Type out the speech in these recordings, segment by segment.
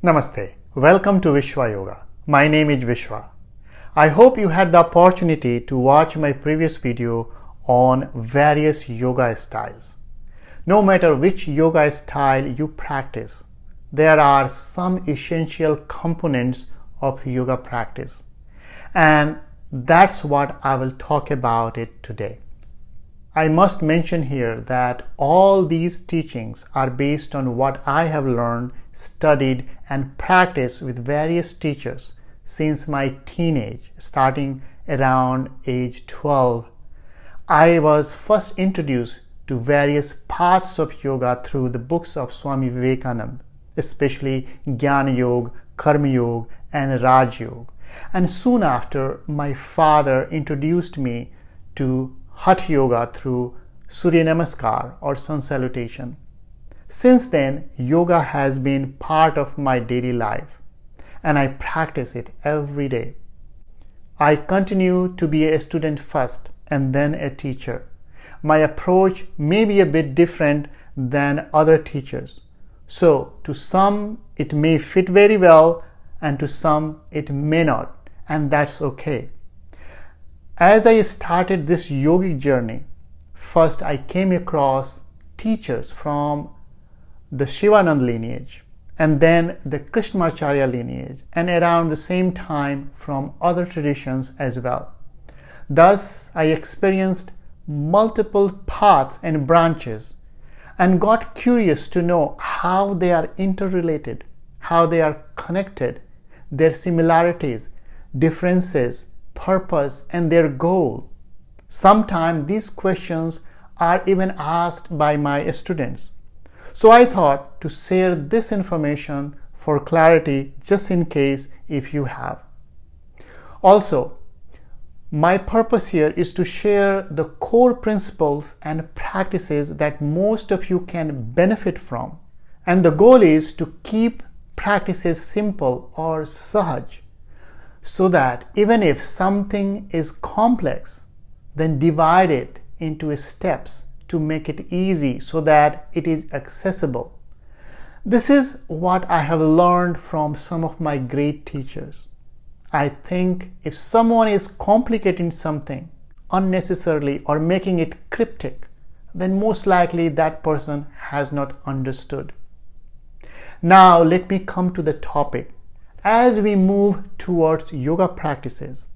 Namaste. Welcome to Vishwa Yoga. My name is Vishwa. I hope you had the opportunity to watch my previous video on various yoga styles. No matter which yoga style you practice, there are some essential components of yoga practice. And that's what I will talk about it today. I must mention here that all these teachings are based on what I have learned, studied, and practiced with various teachers since my teenage, starting around age 12. I was first introduced to various paths of yoga through the books of Swami Vivekananda, especially Jnana Yoga, Karma Yoga, and Raj Yoga. And soon after, my father introduced me to Hatha Yoga through Surya Namaskar or Sun Salutation. Since then, yoga has been part of my daily life and I practice it every day. I continue to be a student first and then a teacher. My approach may be a bit different than other teachers. So, to some it may fit very well and to some it may not, and that's okay. As I started this yogic journey, first I came across teachers from the Shivananda lineage and then the Krishnamacharya lineage, and around the same time from other traditions as well. Thus, I experienced multiple paths and branches and got curious to know how they are interrelated, how they are connected, their similarities, differences, purpose, and their goal. Sometimes these questions are even asked by my students. So I thought to share this information for clarity, just in case if you have. Also, my purpose here is to share the core principles and practices that most of you can benefit from. And the goal is to keep practices simple or sahaj, so that even if something is complex, then divide it into steps to make it easy so that it is accessible. This is what I have learned from some of my great teachers. I think if someone is complicating something unnecessarily or making it cryptic, then most likely that person has not understood. Now let me come to the topic. As we move towards yoga practices,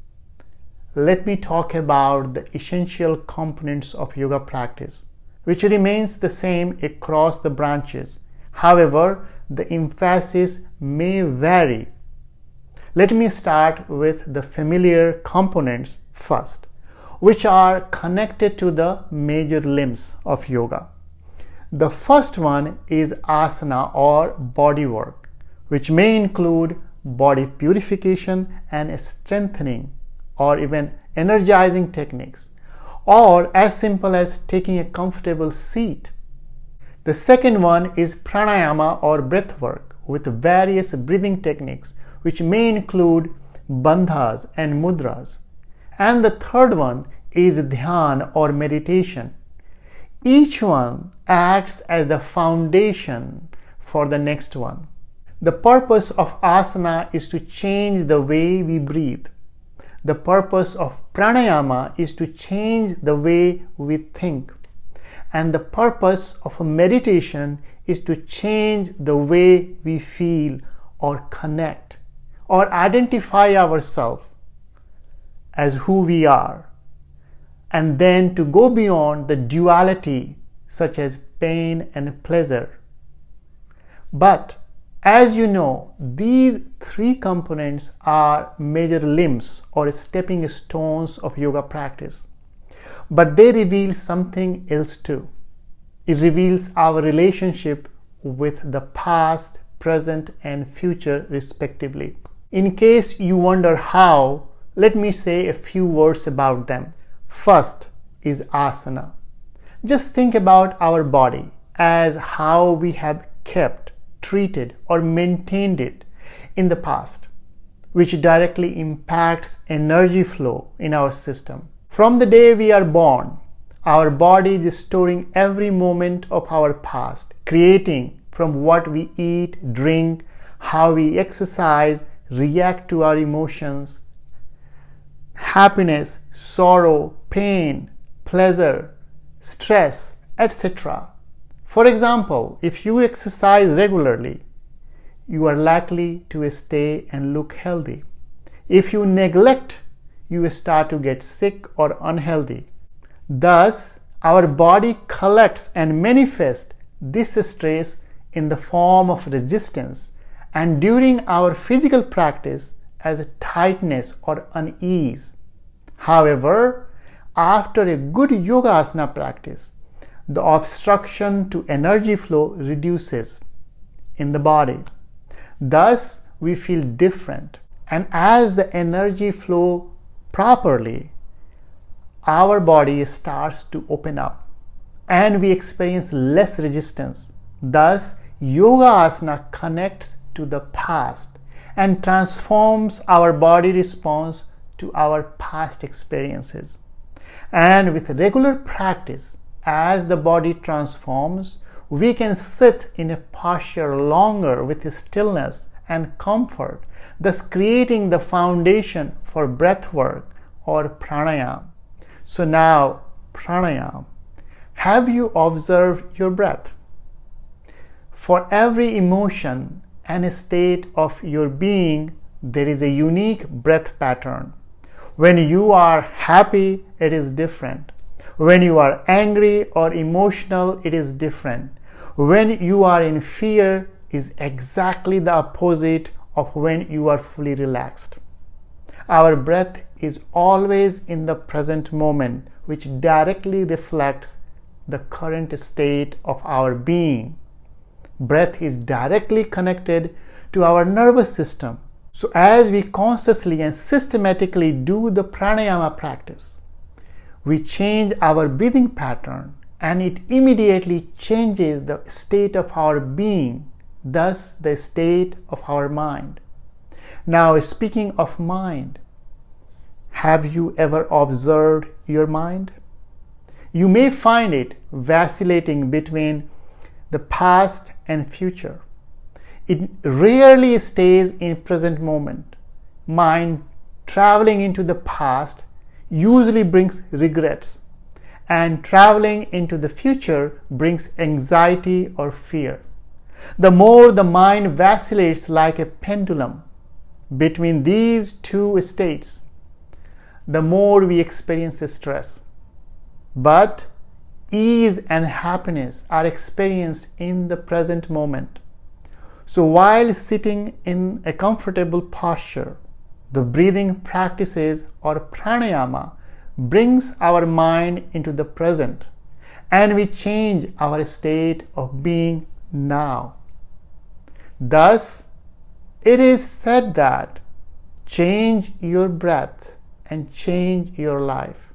let me talk about the essential components of yoga practice, which remains the same across the branches. However, the emphasis may vary. Let me start with the familiar components first, which are connected to the major limbs of yoga. The first one is asana or body work, which may include body purification and strengthening, or even energizing techniques, or as simple as taking a comfortable seat. The second one is pranayama or breath work with various breathing techniques, which may include bandhas and mudras. And the third one is dhyan or meditation. Each one acts as the foundation for the next one. The purpose of asana is to change the way we breathe. The purpose of pranayama is to change the way we think. And the purpose of a meditation is to change the way we feel or connect or identify ourselves as who we are. And then to go beyond the duality such as pain and pleasure. But as you know, these three components are major limbs or stepping stones of yoga practice. But they reveal something else too. It reveals our relationship with the past, present, and future respectively. In case you wonder how, let me say a few words about them. First is asana. Just think about our body as how we have kept, treated, or maintained it in the past, which directly impacts energy flow in our system. From the day we are born, our body is storing every moment of our past, creating from what we eat, drink, how we exercise, react to our emotions, happiness, sorrow, pain, pleasure, stress, etc. For example, if you exercise regularly, you are likely to stay and look healthy. If you neglect, you start to get sick or unhealthy. Thus, our body collects and manifests this stress in the form of resistance and during our physical practice as a tightness or unease. However, after a good yoga asana practice, the obstruction to energy flow reduces in the body. Thus, we feel different. And as the energy flow properly, our body starts to open up and we experience less resistance. Thus, yoga asana connects to the past and transforms our body response to our past experiences. And with regular practice, as the body transforms, we can sit in a posture longer with stillness and comfort, thus creating the foundation for breath work or pranayama. So now, pranayama. Have you observed your breath? For every emotion and state of your being, there is a unique breath pattern. When you are happy, it is different. When you are angry or emotional, it is different. When you are in fear, is exactly the opposite of when you are fully relaxed. Our breath is always in the present moment, which directly reflects the current state of our being. Breath is directly connected to our nervous system. So as we consciously and systematically do the pranayama practice, we change our breathing pattern and it immediately changes the state of our being, thus the state of our mind. Now, speaking of mind, have you ever observed your mind? You may find it vacillating between the past and future. It rarely stays in present moment. Mind traveling into the past usually brings regrets, and traveling into the future brings anxiety or fear. The more the mind vacillates like a pendulum between these two states, the more we experience stress. But ease and happiness are experienced in the present moment. So while sitting in a comfortable posture, the breathing practices or pranayama brings our mind into the present and we change our state of being now. Thus, it is said that change your breath and change your life,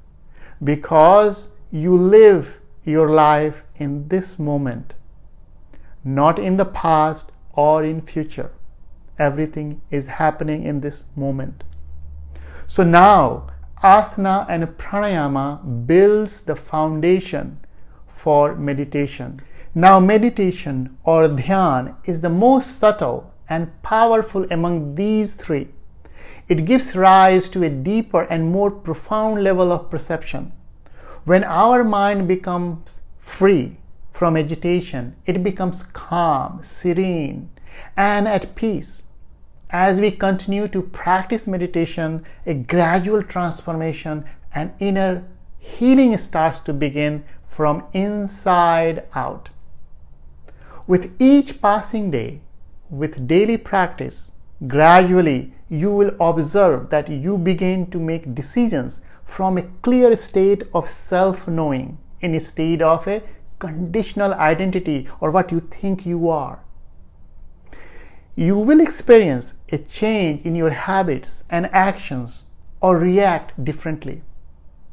because you live your life in this moment, not in the past or in future. Everything is happening in this moment. So now, asana and pranayama builds the foundation for meditation. Now, meditation or dhyan is the most subtle and powerful among these three. It gives rise to a deeper and more profound level of perception. When our mind becomes free from agitation, it becomes calm, serene, and at peace. As we continue to practice meditation, a gradual transformation and inner healing starts to begin from inside out. With each passing day, with daily practice, gradually you will observe that you begin to make decisions from a clear state of self-knowing instead of a conditional identity or what you think you are. You will experience a change in your habits and actions or react differently.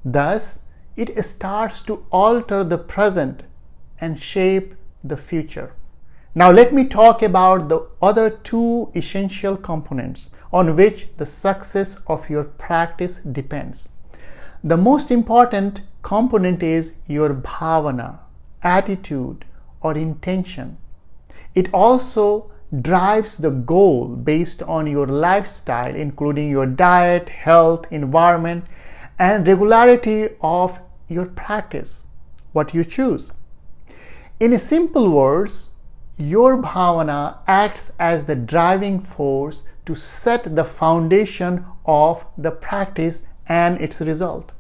Thus, it starts to alter the present and shape the future. Now let me talk about the other two essential components on which the success of your practice depends. The most important component is your bhavana, attitude or intention. It also drives the goal based on your lifestyle, including your diet, health, environment, and regularity of your practice, what you choose. In simple words, your bhavana acts as the driving force to set the foundation of the practice and its result.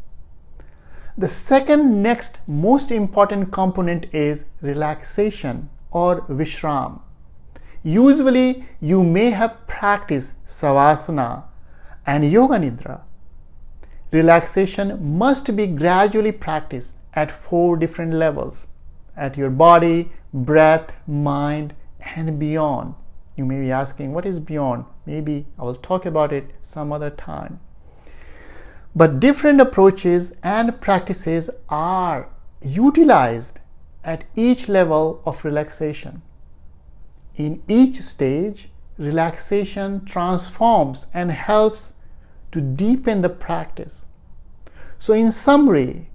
The second next most important component is relaxation or vishram. Usually you may have practiced savasana and yoga nidra. Relaxation must be gradually practiced at 4 different levels: at your body, breath, mind, and beyond. You may be asking, what is beyond? Maybe I will talk about it some other time. But different approaches and practices are utilized at each level of relaxation. In each stage, relaxation transforms and helps to deepen the practice. So in summary,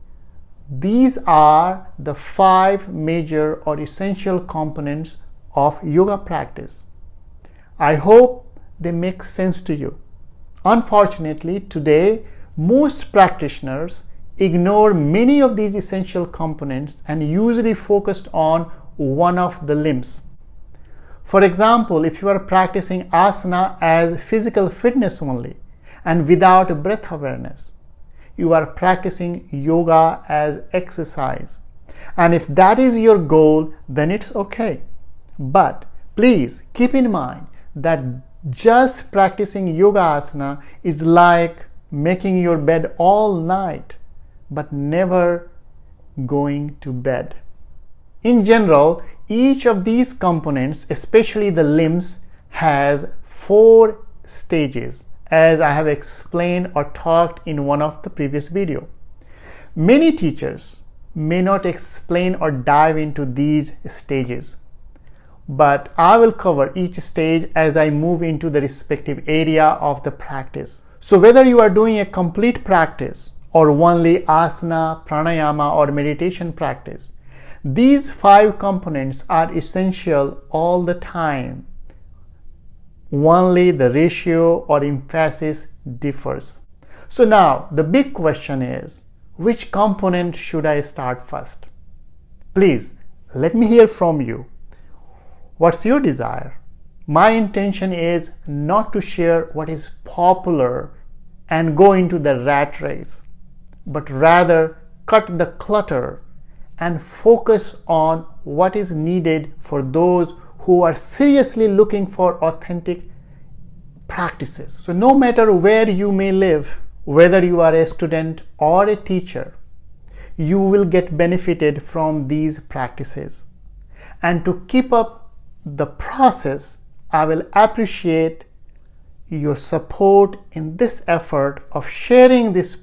these are the 5 major or essential components of yoga practice. I hope they make sense to you. Unfortunately, today, most practitioners ignore many of these essential components and usually focus on one of the limbs. For example, if you are practicing asana as physical fitness only and without breath awareness, you are practicing yoga as exercise. And if that is your goal, then it's okay. But please keep in mind that just practicing yoga asana is like making your bed all night but never going to bed. In general, each of these components, especially the limbs, has 4 stages, as I have explained or talked in one of the previous video. Many teachers may not explain or dive into these stages, but I will cover each stage as I move into the respective area of the practice. So whether you are doing a complete practice or only asana, pranayama, or meditation practice, these 5 components are essential all the time. Only the ratio or emphasis differs. So now the big question is, which component should I start first? Please let me hear from you. What's your desire? My intention is not to share what is popular and go into the rat race, but rather cut the clutter and focus on what is needed for those who are seriously looking for authentic practices. So no matter where you may live, whether you are a student or a teacher, you will get benefited from these practices. And to keep up the process, I will appreciate your support in this effort of sharing this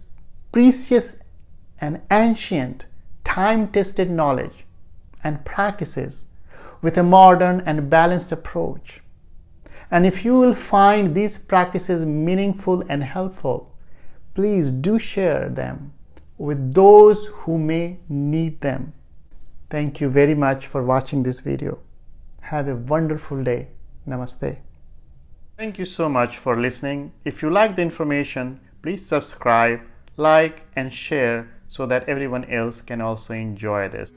precious and ancient time-tested knowledge and practices with a modern and balanced approach. And if you will find these practices meaningful and helpful, please do share them with those who may need them. Thank you very much for watching this video. Have a wonderful day. Namaste. Thank you so much for listening. If you like the information, please subscribe, like, and share so that everyone else can also enjoy this.